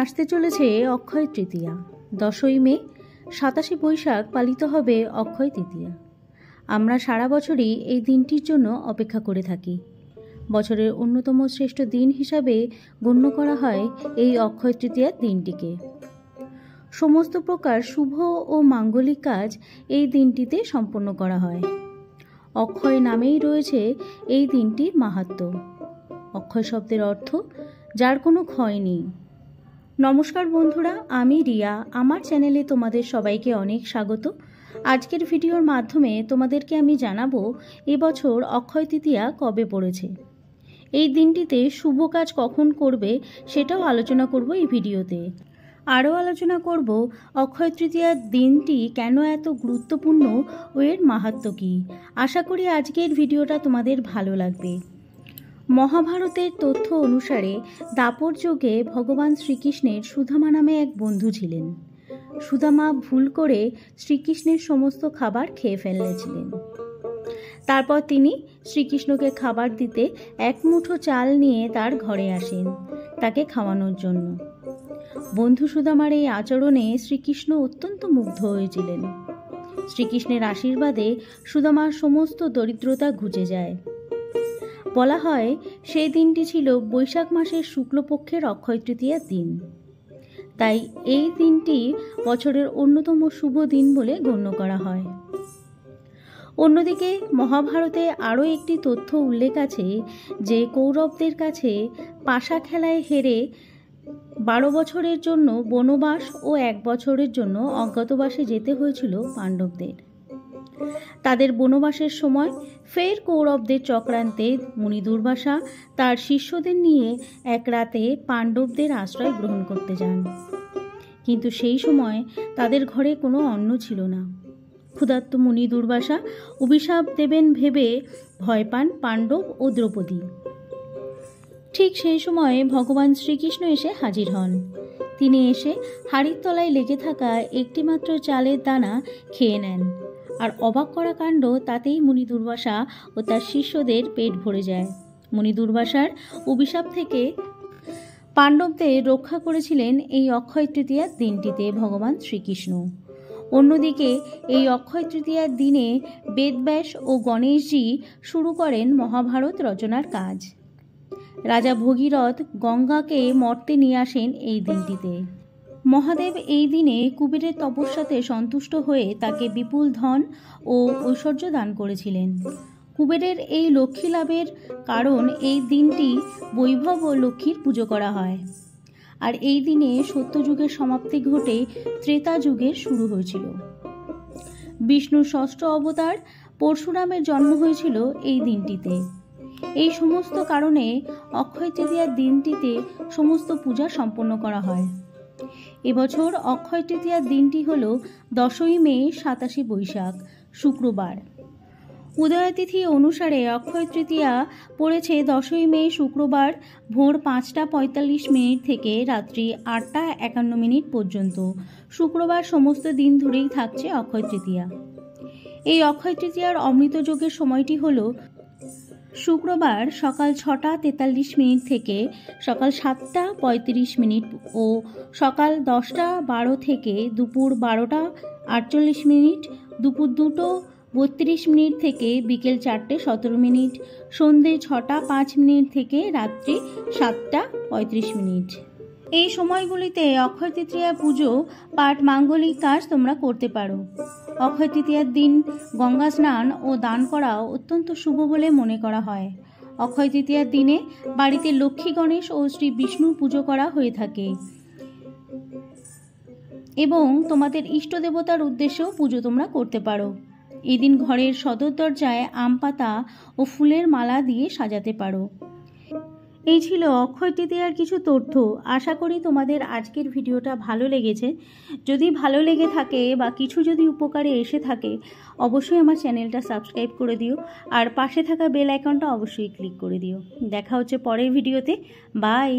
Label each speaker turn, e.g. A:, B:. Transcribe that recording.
A: আসতে চলেছে অক্ষয় তৃতীয়া। 10ই মে 27 বৈশাখ পালিত হবে অক্ষয় তৃতীয়া। আমরা সারা বছরই এই দিনটির জন্য অপেক্ষা করে থাকি। বছরের অন্যতম শ্রেষ্ঠ দিন হিসাবে গণ্য করা হয় এই অক্ষয় তৃতীয়ার দিনটিকে। সমস্ত প্রকার শুভ ও মাঙ্গলিক কাজ এই দিনটিতে সম্পন্ন করা হয়। অক্ষয় নামেই রয়েছে এই দিনটির মাহাত্ম্য। অক্ষয় শব্দের অর্থ যার কোনো ক্ষয় নেই। নমস্কার বন্ধুরা, আমি রিয়া। আমার চ্যানেলে তোমাদের সবাইকে অনেক স্বাগত। আজকের ভিডিওর মাধ্যমে তোমাদেরকে আমি জানাবো এবছর অক্ষয় তৃতীয়া কবে পড়েছে, এই দিনটিতে শুভ কাজ কখন করবে সেটাও আলোচনা করব এই ভিডিওতে। আরও আলোচনা করব অক্ষয় তৃতীয়ার দিনটি কেন এত গুরুত্বপূর্ণ ও এর মাহাত্ম্য কী। আশা করি আজকের ভিডিওটা তোমাদের ভালো লাগবে। মহাভারতের তথ্য অনুসারে দাপর যুগে ভগবান শ্রীকৃষ্ণের সুদামা নামে এক বন্ধু ছিলেন। সুদামা ভুল করে শ্রীকৃষ্ণের সমস্ত খাবার খেয়ে ফেলেছিলেন। তারপর তিনি শ্রীকৃষ্ণকে খাবার দিতে এক মুঠো চাল নিয়ে তার ঘরে আসেন তাকে খাওয়ানোর জন্য। বন্ধু সুদামার এই আচরণে শ্রীকৃষ্ণ অত্যন্ত মুগ্ধ হয়েছিলেন। শ্রীকৃষ্ণের আশীর্বাদে সুদামার সমস্ত দরিদ্রতা ঘুচে যায়। বলা হয় সেই দিনটি ছিল বৈশাখ মাসের শুক্লপক্ষের অক্ষয় তৃতীয়ার দিন। তাই এই দিনটি বছরের অন্যতম শুভ দিন বলে গণ্য করা হয়। অন্যদিকে মহাভারতে আরও একটি তথ্য উল্লেখ আছে যে কৌরবদের কাছে পাশা খেলায় হেরে 12 বছরের জন্য বনবাস ও 1 বছরের জন্য অজ্ঞাতবাসে যেতে হয়েছিল পাণ্ডবদের। তাদের বনবাসের সময় ফের কৌরবদের চক্রান্তে মুনি দুর্বাসা তার শিষ্যদের নিয়ে এক রাতে পাণ্ডবদের আশ্রয় গ্রহণ করতে যান। কিন্তু সেই সময় তাদের ঘরে কোনো অন্ন ছিল না। ক্ষুধার্ত মুনি দুর্বাসা অভিশাপ দেবেন ভেবে ভয় পান পাণ্ডব ও দ্রৌপদী। ঠিক সেই সময়ে ভগবান শ্রীকৃষ্ণ এসে হাজির হন। তিনি এসে হাড়ির তলায় লেগে থাকা একটিমাত্র চালের দানা খেয়ে নেন। আর অবাক করা কাণ্ড, তাতেই মুনি দুর্বাসা ও তার শিষ্যদের পেট ভরে যায়। মুনি দুর্বাসার অভিশাপ থেকে পাণ্ডবদের রক্ষা করেছিলেন এই অক্ষয় তৃতীয়ার দিনটিতে ভগবান শ্রীকৃষ্ণ। অন্যদিকে এই অক্ষয় তৃতীয়ার দিনে বেদব্যাস ও গণেশজি শুরু করেন মহাভারত রচনার কাজ। রাজা ভগীরথ গঙ্গাকে মর্তে নিয়ে আসেন এই দিনটিতে। মহাদেব এই দিনে কুবেরের তপস্যাতে সন্তুষ্ট হয়ে তাকে বিপুল ধন ও ঐশ্বর্য দান করেছিলেন। কুবেরের এই লক্ষ্মী লাভের কারণ এই দিনটি বৈভব ও লক্ষ্মীর পুজো করা হয়। আর এই দিনে সত্যযুগের সমাপ্তি ঘটে ত্রেতা যুগের শুরু হয়েছিল। বিষ্ণুর ষষ্ঠ অবতার পরশুরামের জন্ম হয়েছিল এই দিনটিতে। এই সমস্ত কারণে অক্ষয় তৃতীয়ার দিনটিতে সমস্ত পূজা সম্পন্ন করা হয়। এবছর অক্ষয় তৃতীয়ার দিনটি হল 10ই মে 27 বৈশাখ শুক্রবার। উদয়াতিথি অনুসারে অক্ষয় তৃতীয়া পড়েছে 10ই মে শুক্রবার ভোর 5:45 থেকে রাত্রি 8:51 পর্যন্ত। শুক্রবার সমস্ত দিন ধরেই থাকছে অক্ষয় তৃতীয়া। এই অক্ষয় তৃতীয়ার অমৃত যোগের সময়টি হল শুক্রবার সকাল 6:43 থেকে সকাল 7:35 ও সকাল 10:12 থেকে দুপুর 12:48, দুপুর 2:32 থেকে বিকেল 4:17, সন্ধে 6:05 থেকে রাত্রি 7:35। এই সময়গুলিতে অক্ষয় তৃতীয়া পুজো পাঠ মাঙ্গলিক কাজ তোমরা করতে পারো। অক্ষয় তৃতীয়ার দিন গঙ্গা স্নান ও দান করাও অত্যন্ত শুভ বলে মনে করা হয়। অক্ষয় তৃতীয়ার দিনে বাড়িতে লক্ষ্মী, গণেশ ও শ্রী বিষ্ণু পুজো করা হয়ে থাকে এবং তোমাদের ইষ্ট দেবতার উদ্দেশ্যেও পুজো তোমরা করতে পারো। এই দিন ঘরের সদর দরজায় আম পাতা ও ফুলের মালা দিয়ে সাজাতে পারো। এই ছিল অক্ষয় তৃতীয়ার কিছু তথ্য। আশা করি তোমাদের আজকের ভিডিওটা ভালো লেগেছে। যদি ভালো লেগে থাকে বা কিছু যদি উপকারে এসে থাকে, অবশ্যই আমার চ্যানেলটা সাবস্ক্রাইব করে দিও আর পাশে থাকা বেল আইকনটা অবশ্যই ক্লিক করে দিও। দেখা হচ্ছে পরের ভিডিওতে। বাই।